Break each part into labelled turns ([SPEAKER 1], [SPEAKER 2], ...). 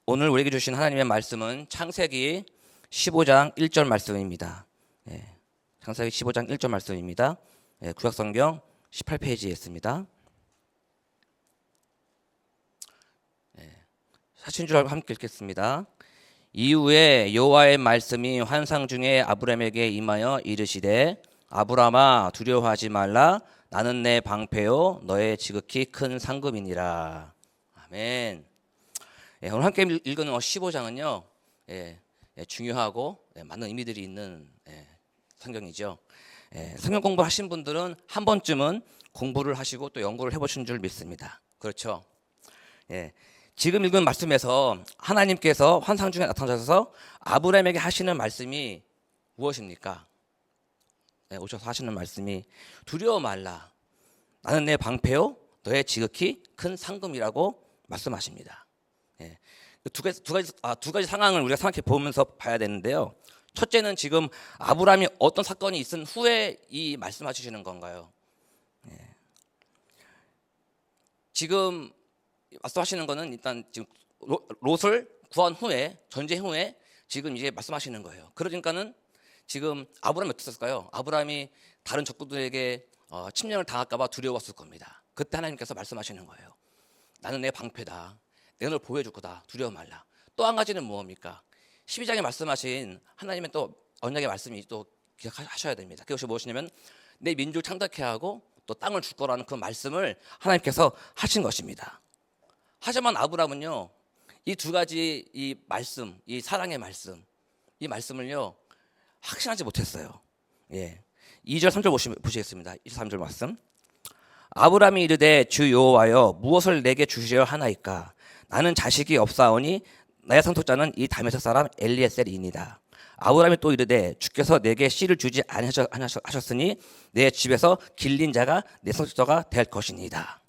[SPEAKER 1] 오늘 우리에게 주신 하나님의 말씀은 창세기 15장 1절 말씀입니다. 창세기 15장 1절 말씀입니다. 구약성경 18페이지에 있습니다. 사신 줄 알고 함께 읽겠습니다. 이후에 여호와의 말씀이 환상 중에 아브라함에게 임하여 이르시되 아브라함아 두려워하지 말라. 나는 내 방패요 너의 지극히 큰 상급이니라. 아멘. 오늘 함께 읽은 15장은요 중요하고 많은 의미들이 있는 성경이죠. 성경 공부하신 분들은 한 번쯤은 공부를 하시고 또 연구를 해보신 줄 믿습니다. 그렇죠? 지금 읽은 말씀에서 하나님께서 환상 중에 나타나셔서 아브라함에게 하시는 말씀이 무엇입니까? 오셔서 하시는 말씀이 두려워 말라. 나는 내 방패요 너의 지극히 큰 상급이라고 말씀하십니다. 두 가지 상황을 우리가 생각해 보면서 봐야 되는데요. 첫째는 지금 아브라함이 어떤 사건이 있은 후에 이 말씀하시는 건가요? 지금 말씀하시는 거는 일단 지금 롯을 구한 후에, 전쟁 후에 지금 이제 말씀하시는 거예요. 그러니까는 지금 아브라함이 어땠을까요? 아브라함이 다른 적군들에게 침략을 당할까봐 두려웠을 겁니다. 그때 하나님께서 말씀하시는 거예요. 나는 내 방패다. 내가 널 보호해줄 거다. 두려워 말라. 또 한 가지는 무엇입니까? 12장에 말씀하신 하나님의 또 언약의 말씀이 또 기억하셔야 됩니다. 그것이 무엇이냐면 내 민족을 창대케 하고 또 땅을 줄 거라는 그 말씀을 하나님께서 하신 것입니다. 하지만 아브라함은요, 이 두 가지 이 말씀, 이 사랑의 말씀, 이 말씀을요 확신하지 못했어요. 2절 3절 보시겠습니다. 23절 말씀. 아브라함이 이르되 주 여호와여 무엇을 내게 주시려 하나이까? 나는 자식이 없사오니 나의 상속자는 이 다메섹 사람 엘리에셀이니이다. 아브라함이 또 이르되 주께서 내게 씨를 주지 아니하셨으니 내 집에서 길린 자가 내 상속자가 될 것이니이다.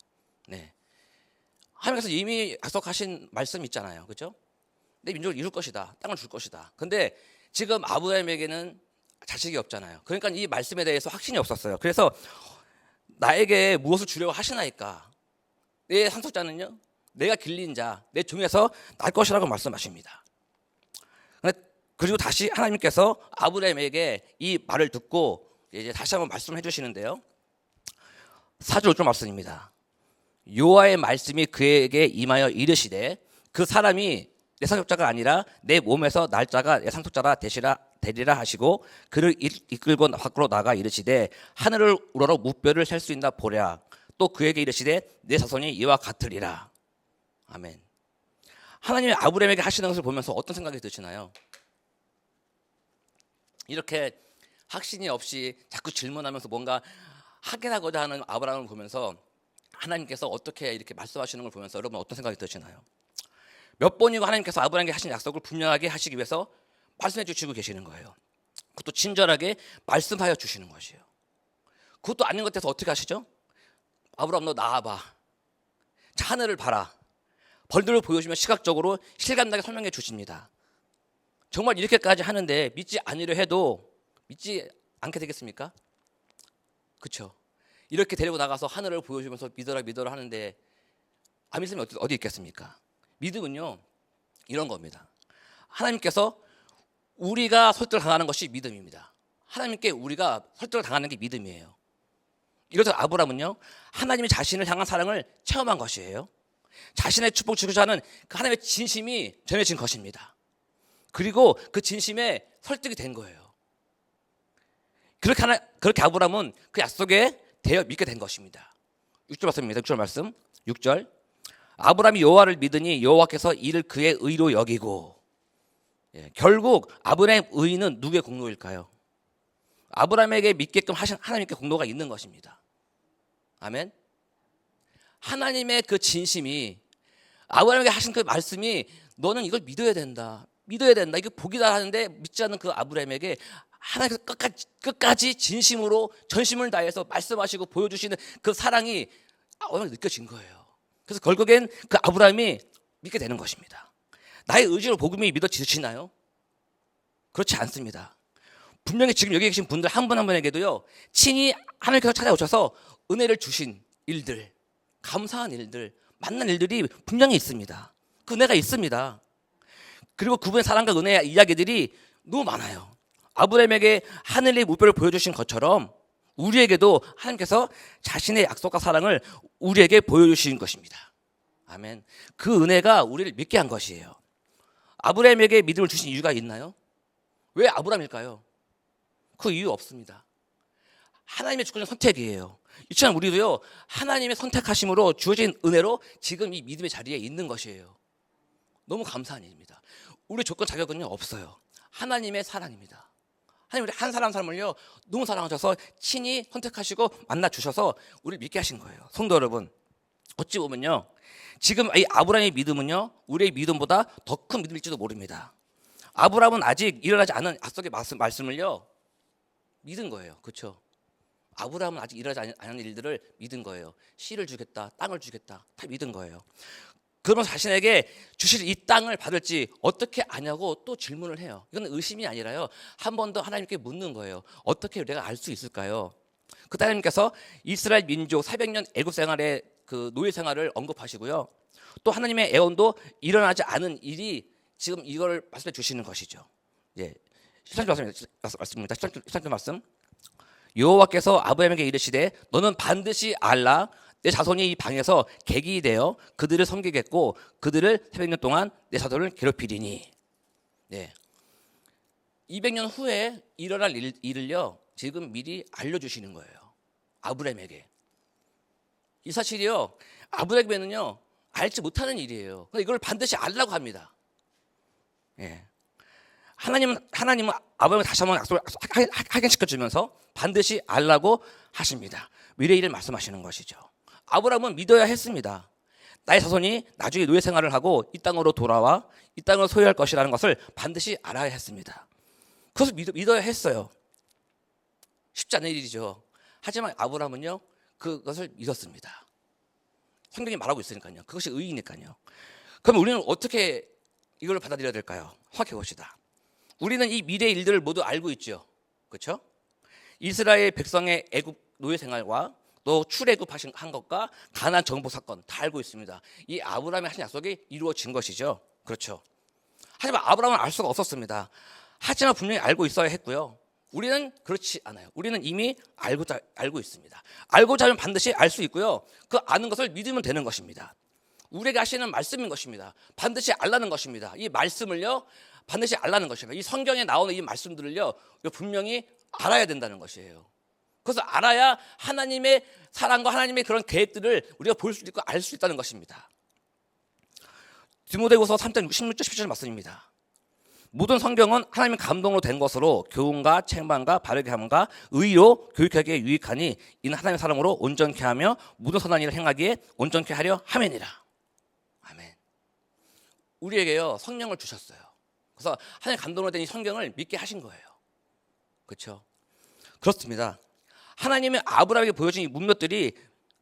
[SPEAKER 1] 하나님께서 이미 약속하신 말씀 있잖아요. 그렇죠? 내 민족을 이룰 것이다. 땅을 줄 것이다. 근데 지금 아브라함에게는 자식이 없잖아요. 그러니까 이 말씀에 대해서 확신이 없었어요. 그래서 나에게 무엇을 주려고 하시나이까? 내 상속자는요, 내가 길린 자, 내 종에서 날 것이라고 말씀하십니다. 그리고 다시 하나님께서 아브라함에게 이 말을 듣고 이제 다시 한번 말씀해 주시는데요. 4절 5절 말씀입니다. 여호와의 말씀이 그에게 임하여 이르시되 그 사람이 내 상속자가 아니라 내 몸에서 날짜가 내 상속자라 되리라 하시고 그를 이끌고 밖으로 나가 이르시되 하늘을 우러러 무뼈를 셀 수 있나 보랴. 또 그에게 이르시되 내 자손이 이와 같으리라. 아멘. 하나님이 아브라함에게 하시는 것을 보면서 어떤 생각이 드시나요? 이렇게 확신이 없이 자꾸 질문하면서 뭔가 확인하고자 하는 아브라함을 보면서 하나님께서 어떻게 이렇게 말씀하시는 걸 보면서 여러분 어떤 생각이 드시나요? 몇 번이고 하나님께서 아브라함에게 하신 약속을 분명하게 하시기 위해서 말씀해 주시고 계시는 거예요. 그것도 친절하게 말씀하여 주시는 것이에요. 그것도 아닌 것 같아서 어떻게 하시죠? 아브라함 너 나와봐. 자, 하늘을 봐라. 벌들을 보여주면 시각적으로 실감나게 설명해 주십니다. 정말 이렇게까지 하는데 믿지 않으려 해도 믿지 않게 되겠습니까? 그렇죠? 이렇게 데리고 나가서 하늘을 보여주면서 믿어라 하는데 안 믿으면 어디 있겠습니까? 믿음은요 이런 겁니다. 하나님께서 우리가 설득을 당하는 것이 믿음입니다. 하나님께 우리가 설득을 당하는 게 믿음이에요. 이래서 아브라함은요 하나님이 자신을 향한 사랑을 체험한 것이에요. 자신의 축복 주고자 하는 그 하나님의 진심이 전해진 것입니다. 그리고 그 진심에 설득이 된 거예요. 그렇게 아브라함은 그 약속에 대여 믿게 된 것입니다. 6절 말씀입니다. 6절 말씀. 6절. 아브라함이 여호와를 믿으니 여호와께서 이를 그의 의로 여기고. 결국 아브라함의 의는 누구의 공로일까요? 아브라함에게 믿게끔 하신 하나님께 공로가 있는 것입니다. 아멘. 하나님의 그 진심이 아브라함에게 하신 그 말씀이 너는 이걸 믿어야 된다. 이게 복이다 하는데 믿지 않는 그 아브라함에게 하나님께서 끝까지 진심으로 전심을 다해서 말씀하시고 보여주시는 그 사랑이 오늘 느껴진 거예요. 그래서 결국엔 그 아브라함이 믿게 되는 것입니다. 나의 의지로 복음이 믿어지시나요? 그렇지 않습니다. 분명히 지금 여기 계신 분들 한 분 한 분에게도요 친히 하나님께서 찾아오셔서 은혜를 주신 일들, 감사한 일들, 만난 일들이 분명히 있습니다. 그 은혜가 있습니다. 그리고 그분의 사랑과 은혜의 이야기들이 너무 많아요. 아브라함에게 하늘의 무뼈를 보여주신 것처럼 우리에게도 하나님께서 자신의 약속과 사랑을 우리에게 보여주신 것입니다. 아멘. 그 은혜가 우리를 믿게 한 것이에요. 아브라함에게 믿음을 주신 이유가 있나요? 왜 아브라함일까요? 그 이유 없습니다. 하나님의 주권적 선택이에요. 이처럼 우리도요, 하나님의 선택하심으로 주어진 은혜로 지금 이 믿음의 자리에 있는 것이에요. 너무 감사한 일입니다. 우리 조건 자격은요 없어요. 하나님의 사랑입니다. 하나님 우리 한 사람을요 너무 사랑하셔서 친히 선택하시고 만나 주셔서 우리를 믿게 하신 거예요. 성도 여러분, 어찌 보면요 지금 이 아브라함의 믿음은요 우리의 믿음보다 더 큰 믿음일지도 모릅니다. 아브라함은 아직 일어나지 않은 약속의 말씀을요 믿은 거예요. 그렇죠? 아브라함은 아직 일어나지 않은 일들을 믿은 거예요. 씨를 주겠다, 땅을 주겠다, 다 믿은 거예요. 그러면서 자신에게 주실 이 땅을 받을지 어떻게 아냐고 또 질문을 해요. 이건 의심이 아니라요, 한 번 더 하나님께 묻는 거예요. 어떻게 내가 알 수 있을까요? 그때 하나님께서 이스라엘 민족 400년 애굽 생활의 그 노예 생활을 언급하시고요, 또 하나님의 애원도 일어나지 않은 일이 지금 이걸 말씀해 주시는 것이죠. 예, 13절 말씀입니다. 13절 말씀. 여호와께서 아브라함에게 이르시되 너는 반드시 알라. 내 자손이 이 방에서 객이 되어 그들을 섬기겠고 그들을 400년 동안 내 자손을 괴롭히리니. 네. 200년 후에 일어날 일을요 지금 미리 알려주시는 거예요. 아브라함에게. 이 사실이요 아브라함에는요 알지 못하는 일이에요. 그러니까 이걸 반드시 알라고 합니다. 예. 하나님은 아브라함을 다시 한번 약속을 확인시켜주면서 반드시 알라고 하십니다. 미래의 일을 말씀하시는 것이죠. 아브라함은 믿어야 했습니다. 나의 자손이 나중에 노예 생활을 하고 이 땅으로 돌아와 이 땅을 소유할 것이라는 것을 반드시 알아야 했습니다. 그것을 믿어야 했어요. 쉽지 않은 일이죠. 하지만 아브라함은요 그것을 믿었습니다. 성경이 말하고 있으니까요. 그것이 의이니까요. 그럼 우리는 어떻게 이걸 받아들여야 될까요? 확인해 봅시다. 우리는 이 미래의 일들을 모두 알고 있죠. 그렇죠? 이스라엘 백성의 애굽 노예 생활과 또 출애굽한 것과 가나안 정복 사건 다 알고 있습니다. 이 아브라함의 하신 약속이 이루어진 것이죠. 그렇죠? 하지만 아브라함은 알 수가 없었습니다. 하지만 분명히 알고 있어야 했고요. 우리는 그렇지 않아요. 우리는 이미 알고 있습니다. 알고자 하면 반드시 알 수 있고요. 그 아는 것을 믿으면 되는 것입니다. 우리에게 하시는 말씀인 것입니다. 반드시 알라는 것입니다. 이 말씀을요 반드시 알라는 것입니다. 이 성경에 나오는 이 말씀들을요 분명히 알아야 된다는 것이에요. 그래서 알아야 하나님의 사랑과 하나님의 그런 계획들을 우리가 볼 수 있고 알 수 있다는 것입니다. 디모데후서 3장 16절 17절 말씀입니다. 모든 성경은 하나님의 감동으로 된 것으로 교훈과 책망과 바르게 함과 의로 교육하기에 유익하니 이는 하나님의 사랑으로 온전케 하며 모든 선한 일을 행하기에 온전케 하려 함이니라. 아멘. 우리에게요 성령을 주셨어요. 그래서 하나님의 감동으로 된 이 성경을 믿게 하신 거예요. 그렇죠? 그렇습니다. 하나님의 아브라함에게 보여준 이 문맥들이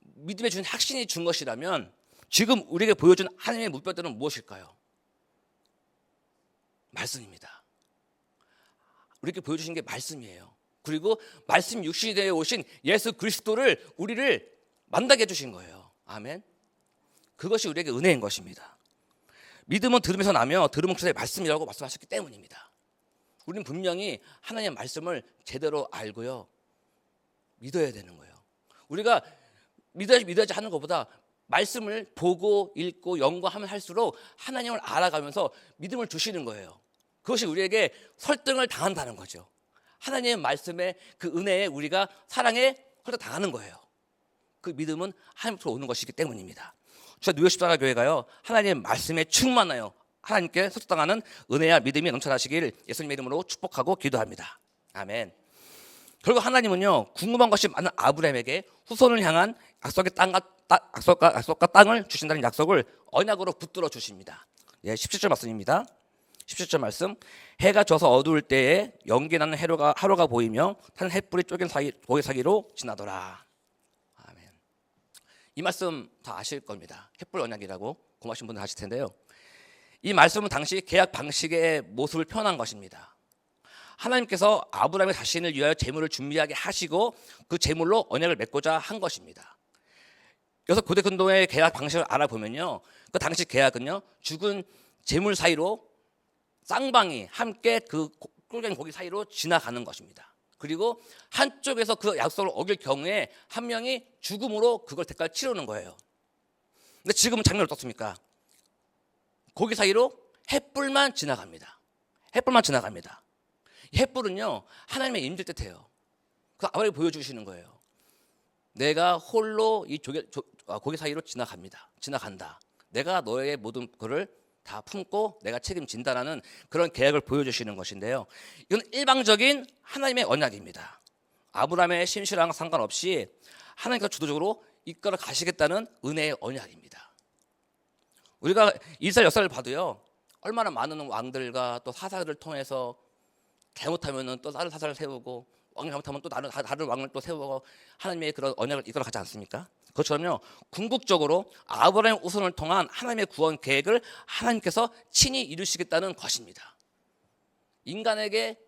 [SPEAKER 1] 믿음에 준 확신이 준 것이라면 지금 우리에게 보여준 하나님의 문맥들은 무엇일까요? 말씀입니다. 우리에게 보여주신 게 말씀이에요. 그리고 말씀 육신이 되어 오신 예수 그리스도를 우리를 만나게 해주신 거예요. 아멘. 그것이 우리에게 은혜인 것입니다. 믿음은 들음에서 나며 들음은 그리스도의 말씀이라고 말씀하셨기 때문입니다. 우리는 분명히 하나님의 말씀을 제대로 알고요 믿어야 되는 거예요. 우리가 믿어야지 하는 것보다 말씀을 보고 읽고 연구하면 할수록 하나님을 알아가면서 믿음을 주시는 거예요. 그것이 우리에게 설득을 당한다는 거죠. 하나님의 말씀에 그 은혜에 우리가 사랑에 설득당하는 거예요. 그 믿음은 하나님으로부터 오는 것이기 때문입니다. 저 뉴욕 십자가 교회가요 하나님의 말씀에 충만하여 하나님께 설득당하는 은혜와 믿음이 넘쳐나시길 예수님의 이름으로 축복하고 기도합니다. 아멘. 결국 하나님은요 궁금한 것이 많은 아브라함에게 후손을 향한 약속과 땅을 주신다는 약속을 언약으로 붙들어 주십니다. 예, 17절 말씀입니다. 17절 말씀. 해가 져서 어두울 때에 연기 나는 하루가 보이며 탄 햇불이 쪼갠 고개 사이로 지나더라. 아멘. 이 말씀 다 아실 겁니다. 햇불 언약이라고 고마신 분들 아실 텐데요. 이 말씀은 당시 계약 방식의 모습을 표현한 것입니다. 하나님께서 아브라함의 자신을 위하여 재물을 준비하게 하시고 그 재물로 언약을 맺고자 한 것입니다. 그래서 고대 근동의 계약 방식을 알아보면요 그 당시 계약은요 죽은 재물 사이로 쌍방이 함께 그 꿀갱이 고기 사이로 지나가는 것입니다. 그리고 한쪽에서 그 약속을 어길 경우에 한 명이 죽음으로 그걸 대가를 치르는 거예요. 근데 지금은 장면이 어떻습니까? 고기 사이로 횃불만 지나갑니다. 횃불만 지나갑니다. 이 횃불은요, 하나님의 임재 뜻이에요. 그 아버지 보여주시는 거예요. 내가 홀로 이 고기 사이로 지나간다. 내가 너의 모든 것을 다 품고 내가 책임진다라는 그런 계약을 보여주시는 것인데요. 이건 일방적인 하나님의 언약입니다. 아브라함의 신실함과 상관없이 하나님께서 주도적으로 이끌어 가시겠다는 은혜의 언약입니다. 우리가 이스라엘 역사를 봐도요, 얼마나 많은 왕들과 또 사사들을 통해서 잘못하면 또 다른 사사를 세우고, 왕이 잘못하면 또 다른 왕을 또 세우고 하나님의 그런 언약을 이끌어 가지 않습니까? 그것처럼요, 궁극적으로 아브라함의 후손을 통한 하나님의 구원 계획을 하나님께서 친히 이루시겠다는 것입니다. 인간에게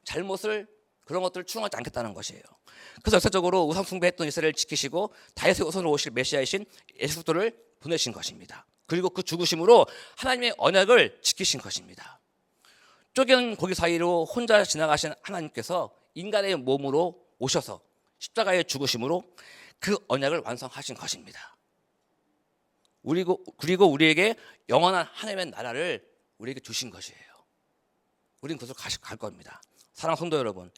[SPEAKER 1] 잘못을 그런 것들을 추궁하지 않겠다는 것이에요. 그래서 역사적으로 우상 숭배했던 이스라엘을 지키시고 다윗의 후손으로 오실 메시아이신 예수 그리스도를 보내신 것입니다. 그리고 그 죽으심으로 하나님의 언약을 지키신 것입니다. 쪼개는 고기 사이로 혼자 지나가신 하나님께서 인간의 몸으로 오셔서 십자가의 죽으심으로 그 언약을 완성하신 것입니다. 그리고 우리에게 영원한 하나님의 나라를 우리에게 주신 것이에요. 우리는 그것을 갈 겁니다. 사랑하는 성도 여러분,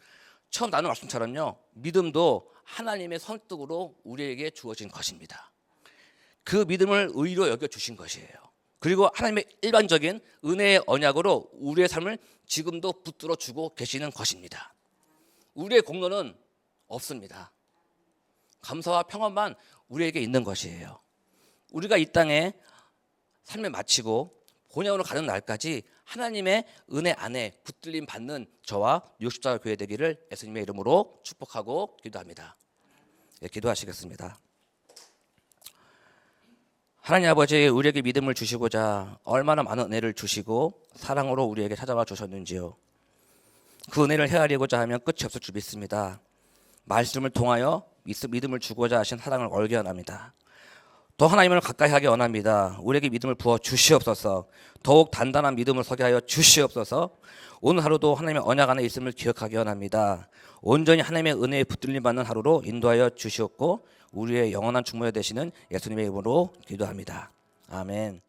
[SPEAKER 1] 처음 나눈 말씀처럼요, 믿음도 하나님의 선뜻으로 우리에게 주어진 것입니다. 그 믿음을 의로 여겨주신 것이에요. 그리고 하나님의 일반적인 은혜의 언약으로 우리의 삶을 지금도 붙들어 주고 계시는 것입니다. 우리의 공로는 없습니다. 감사와 평안만 우리에게 있는 것이에요. 우리가 이 땅에 삶을 마치고 본향으로 가는 날까지 하나님의 은혜 안에 붙들림 받는 저와 뉴욕십자가 교회 되기를 예수님의 이름으로 축복하고 기도합니다. 예, 기도하시겠습니다. 하나님 아버지, 우리에게 믿음을 주시고자 얼마나 많은 은혜를 주시고 사랑으로 우리에게 찾아와 주셨는지요. 그 은혜를 헤아리고자 하면 끝이 없을 줄 믿습니다. 말씀을 통하여 믿음을 주고자 하신 사랑을 알게 원합니다. 더 하나님을 가까이 하기 원합니다. 우리에게 믿음을 부어 주시옵소서. 더욱 단단한 믿음을 서게 하여 주시옵소서. 오늘 하루도 하나님의 언약 안에 있음을 기억하기 원합니다. 온전히 하나님의 은혜에 붙들림 받는 하루로 인도하여 주시옵고 우리의 영원한 중보자 되시는 예수님의 이름으로 기도합니다. 아멘.